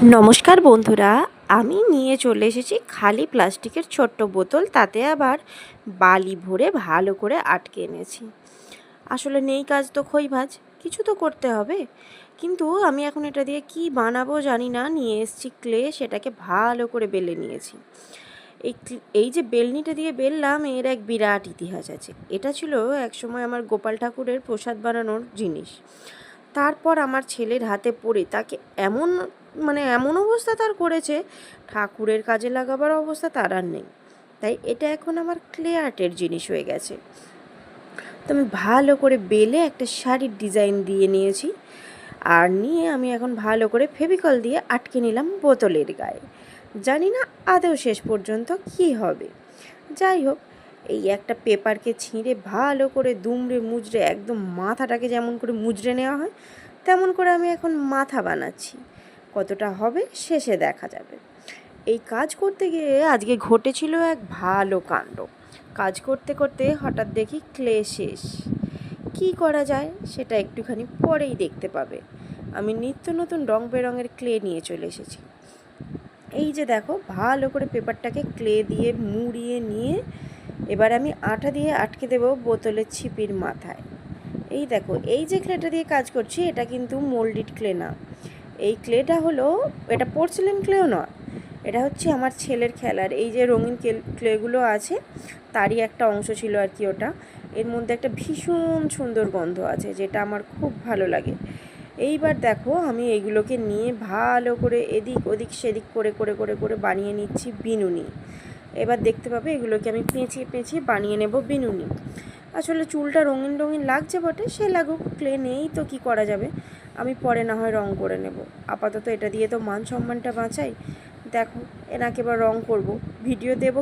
নমস্কার বন্ধুরা, আমি নিয়ে চলে এসেছি খালি প্লাস্টিকের ছোট্ট বোতল, তাতে আবার বালি ভরে ভালো করে আটকে এনেছি। আসলে নেই কাজ তো খই ভাজ, কিছু তো করতে হবে। কিন্তু আমি এখন এটা দিয়ে কি বানাবো জানি না। নিয়ে এসেছি ক্লে, সেটাকে ভালো করে বেলে নিয়েছি। এই যে বেলনিটা দিয়ে বেললাম, এর এক বিরাট ইতিহাস আছে। এটা ছিল একসময় আমার গোপাল ঠাকুরের প্রসাদ বানানোর জিনিস। তারপর আমার ছেলের হাতে পড়ে তাকে এমন অবস্থা তার করেছে, ঠাকুরের কাজে লাগাবার অবস্থা তার আর নেই। তাই এটা এখন আমার ক্লে আর্টের জিনিস হয়ে গেছে। তো আমি ভালো করে বেলে একটা শাড়ির ডিজাইন দিয়ে নিয়েছি, আর নিয়ে আমি এখন ভালো করে ফেভিকল দিয়ে আটকে নিলাম বোতলের গায়ে। জানি না আদৌ শেষ পর্যন্ত কি হবে। যাই হোক, এই একটা পেপারকে ছিঁড়ে ভালো করে দুমড়ে মুচড়ে একদম মাথাটাকে যেমন করে মুচড়ে নেওয়া হয়, তেমন করে আমি এখন মাথা বানাচ্ছি। কতটা হবে শেষে দেখা যাবে। এই কাজ করতে গিয়ে আজকে ঘটেছিল এক ভালো কাণ্ড। কাজ করতে করতে হঠাৎ দেখি ক্লে শেষ। কি করা যায় সেটা একটুখানি পরেই দেখতে পাবে। আমি নিত্য নতুন রং বেরঙের ক্লে নিয়ে চলে এসেছি। এই যে দেখো, ভালো করে পেপারটাকে ক্লে দিয়ে মুড়িয়ে নিয়ে এবার আমি আঠা দিয়ে আটকে দেবো বোতলের ছিপির মাথায়। এই দেখো, এই যে ক্লেটা দিয়ে কাজ করছি, এটা কিন্তু মোল্ডেড ক্লে না। এই ক্লেটা হলো, এটা পোর্সেলেন ক্লেও নয়, এটা হচ্ছে আমার ছেলের খেলার এই যে রঙিন ক্লেগুলো আছে, তারই একটা অংশ ছিল আর কি ওটা। এর মধ্যে একটা ভীষণ সুন্দর গন্ধ আছে, যেটা আমার খুব ভালো লাগে। এইবার দেখো, আমি এইগুলোকে নিয়ে ভালো করে এদিক ওদিক সেদিক করে করে করে করে বানিয়ে নিচ্ছি বিনুনি। এবার দেখতে পাবে এগুলোকে আমি পেঁচিয়ে পেঁচিয়ে বানিয়ে নেব বিনুনি। আসলে চুলটা রঙিন রঙিন লাগছে বটে, সে লাগুক, ক্লে নেই তো কি করা যাবে। আমি পরে না হয় রং করে নেব। আপাতত এটা দিয়ে তো মান সম্মানটা বাঁচাই। দেখো, এনাকে এবার রং করব, ভিডিও দেব।